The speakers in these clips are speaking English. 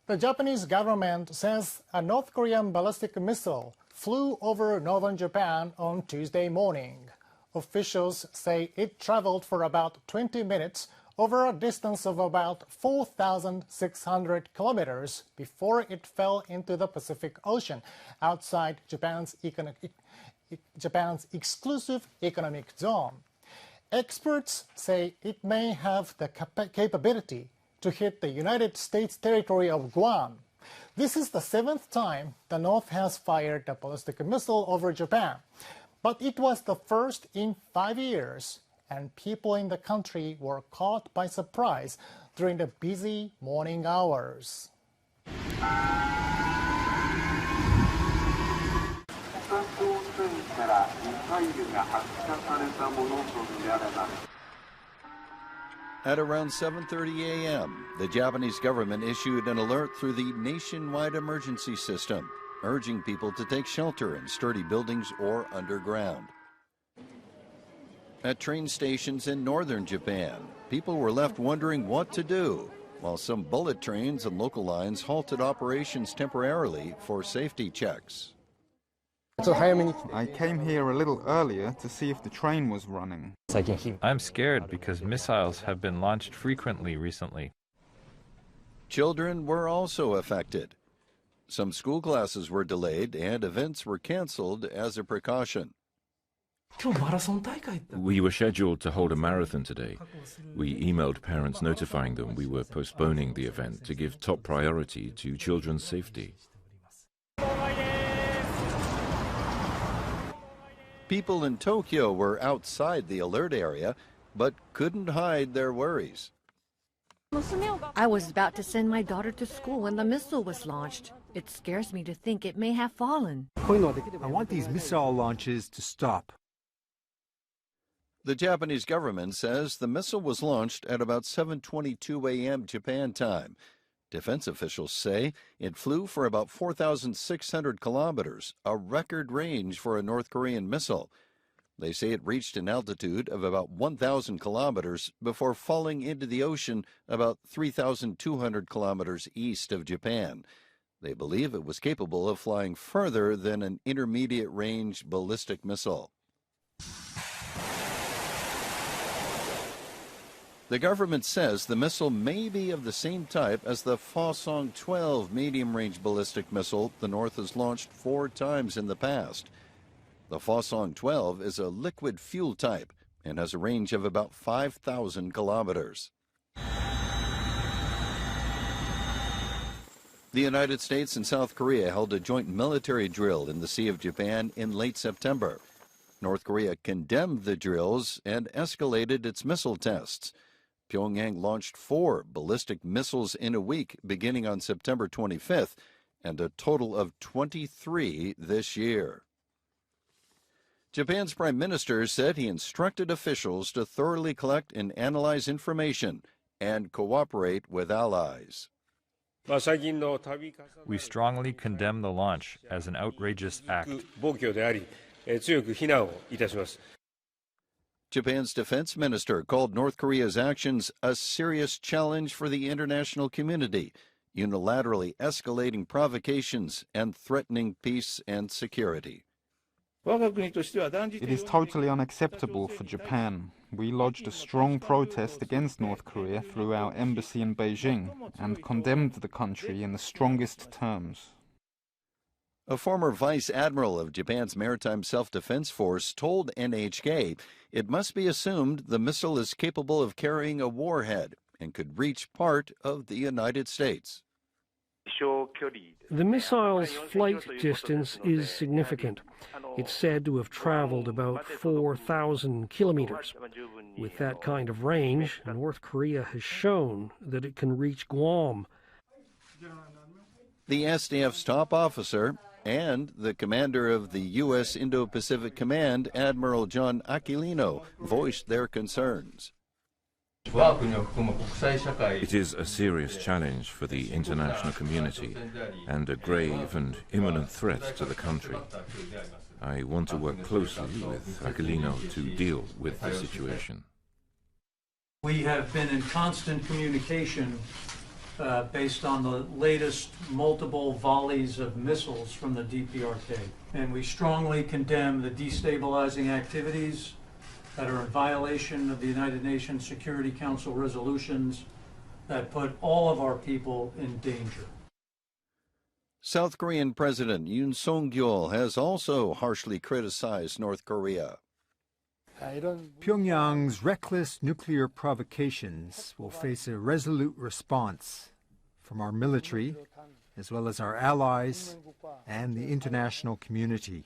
The Japanese government says a North Korean ballistic missile flew over northern Japan on Tuesday morning. Officials say it traveled for about 20 minutes over a distance of about 4,600 kilometers before it fell into the Pacific Ocean outside Japan's exclusive economic zone. Experts say it may have the capability to hit the United States territory of Guam. This is the 7th time the North has fired a ballistic missile over Japan, but it was the first in 5 years, and people in the country were caught by surprise during the busy morning hours. At around 7:30 a.m., the Japanese government issued an alert through the nationwide emergency system, urging people to take shelter in sturdy buildings or underground. At train stations in northern Japan, people were left wondering what to do, while some bullet trains and local lines halted operations temporarily for safety checks. I came here a little earlier to see if the train was running. I'm scared because missiles have been launched frequently recently. Children were also affected. Some school classes were delayed and events were canceled as a precaution. We were scheduled to hold a marathon today. We emailed parents notifying them we were postponing the event to give top priority to children's safety. People in Tokyo were outside the alert area, but couldn't hide their worries. I was about to send my daughter to school when the missile was launched. It scares me to think it may have fallen. I want these missile launches to stop. The Japanese government says the missile was launched at about 7:22 a.m. Japan time. Defense officials say it flew for about 4,600 kilometers, a record range for a North Korean missile. They say it reached an altitude of about 1,000 kilometers before falling into the ocean about 3,200 kilometers east of Japan. They believe it was capable of flying further than an intermediate-range ballistic missile. The government says the missile may be of the same type as the Hwasong-12 medium-range ballistic missile the North has launched 4 times in the past. The Hwasong-12 is a liquid fuel type and has a range of about 5,000 kilometers. The United States and South Korea held a joint military drill in the Sea of Japan in late September. North Korea condemned the drills and escalated its missile tests. Pyongyang launched 4 ballistic missiles in a week beginning on September 25th, and a total of 23 this year. Japan's prime minister said he instructed officials to thoroughly collect and analyze information and cooperate with allies. We strongly condemn the launch as an outrageous act. Japan's defense minister called North Korea's actions a serious challenge for the international community, unilaterally escalating provocations and threatening peace and security. It is totally unacceptable for Japan. We lodged a strong protest against North Korea through our embassy in Beijing and condemned the country in the strongest terms. A former vice admiral of Japan's Maritime Self-Defense Force told NHK it must be assumed the missile is capable of carrying a warhead and could reach part of the United States. The missile's flight distance is significant. It's said to have traveled about 4,000 kilometers. With that kind of range, North Korea has shown that it can reach Guam. The SDF's top officer and the commander of the U.S. Indo-Pacific Command, Admiral John Aquilino, voiced their concerns. It is a serious challenge for the international community and a grave and imminent threat to the country. I want to work closely with Aquilino to deal with the situation. We have been in constant communication based on the latest multiple volleys of missiles from the DPRK. And we strongly condemn the destabilizing activities that are in violation of the United Nations Security Council resolutions that put all of our people in danger. South Korean President Yoon Song-yeol has also harshly criticized North Korea. Pyongyang's reckless nuclear provocations will face a resolute response from our military, as well as our allies and the international community.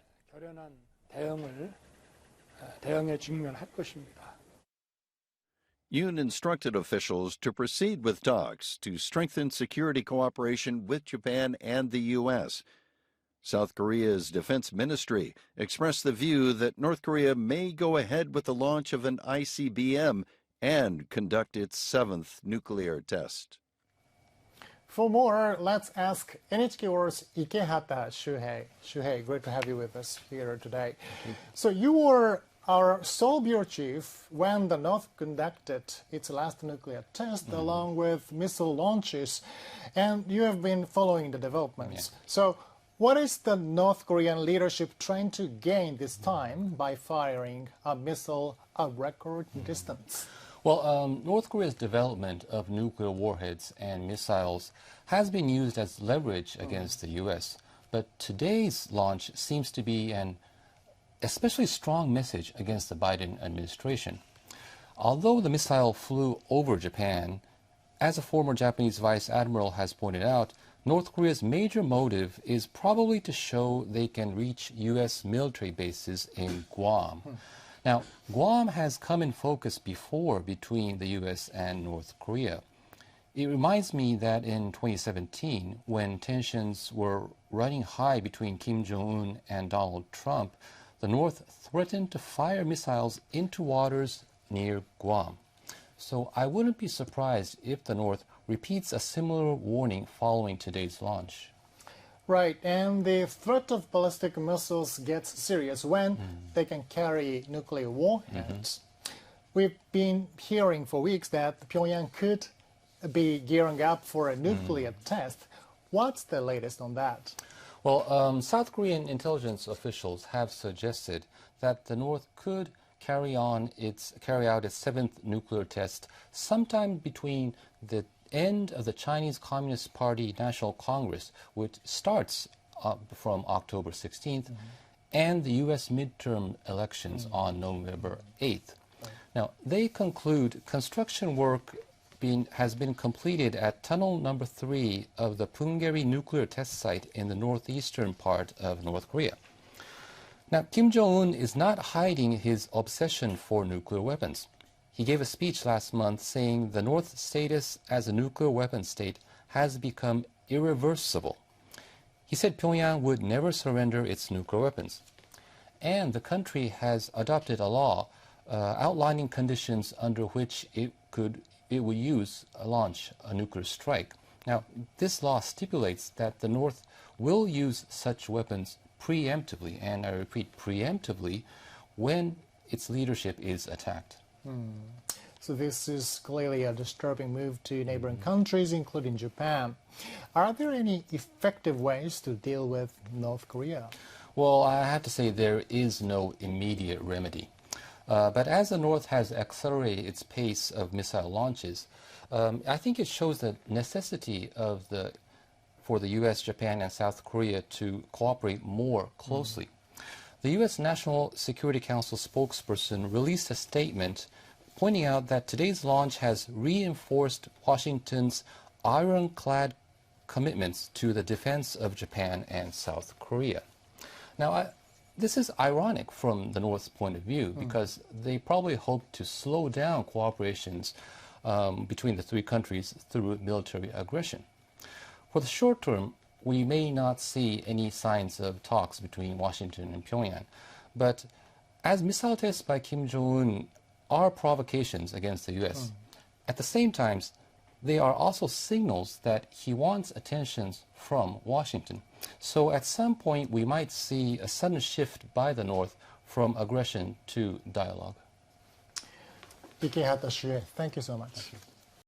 Yoon instructed officials to proceed with talks to strengthen security cooperation with Japan and the U.S. South Korea's defense ministry expressed the view that North Korea may go ahead with the launch of an ICBM and conduct its 7th nuclear test. For more, let's ask NHK World's Ikehata Shuhei. Shuhei, great to have you with us here today. So you were our sole bureau chief when the North conducted its last nuclear test along with missile launches, and you have been following the developments. Yeah. So what is the North Korean leadership trying to gain this time by firing a missile a record distance? Well, North Korea's development of nuclear warheads and missiles has been used as leverage against the U.S., but today's launch seems to be an especially strong message against the Biden administration. Although the missile flew over Japan, as a former Japanese vice admiral has pointed out, North Korea's major motive is probably to show they can reach U.S. military bases in Guam. Now, Guam has come in focus before between the U.S. and North Korea. It reminds me that in 2017, when tensions were running high between Kim Jong-un and Donald Trump, the North threatened to fire missiles into waters near Guam. So I wouldn't be surprised if the North repeats a similar warning following today's launch. Right, and the threat of ballistic missiles gets serious when they can carry nuclear warheads. We've been hearing for weeks that Pyongyang could be gearing up for a nuclear test. What's the latest on that? Well, South Korean intelligence officials have suggested that the North could carry out its 7th nuclear test sometime between the end of the Chinese Communist Party National Congress, which starts from October 16th, and the U.S. midterm elections on November 8th. Now, they conclude construction work has been completed at tunnel number 3 of the Punggye-ri nuclear test site in the northeastern part of North Korea. Now, Kim Jong-un is not hiding his obsession for nuclear weapons. He gave a speech last month saying the North's status as a nuclear weapons state has become irreversible. He said Pyongyang would never surrender its nuclear weapons. And the country has adopted a law outlining conditions under which it would launch a nuclear strike. Now, this law stipulates that the North will use such weapons preemptively, and I repeat, preemptively, when its leadership is attacked. So this is clearly a disturbing move to neighboring countries, including Japan. Are there any effective ways to deal with North Korea? Well, I have to say there is no immediate remedy. But as the North has accelerated its pace of missile launches, I think it shows the necessity for the U.S., Japan, and South Korea to cooperate more closely. The U.S. National Security Council spokesperson released a statement pointing out that today's launch has reinforced Washington's ironclad commitments to the defense of Japan and South Korea. Now, this is ironic from the North's point of view because they probably hope to slow down cooperations between the three countries through military aggression. For the short term, we may not see any signs of talks between Washington and Pyongyang, but as missile tests by Kim Jong-un are provocations against the U.S., at the same time, they are also signals that he wants attention from Washington. So at some point, we might see a sudden shift by the North from aggression to dialogue. Ikehata Shue, thank you so much.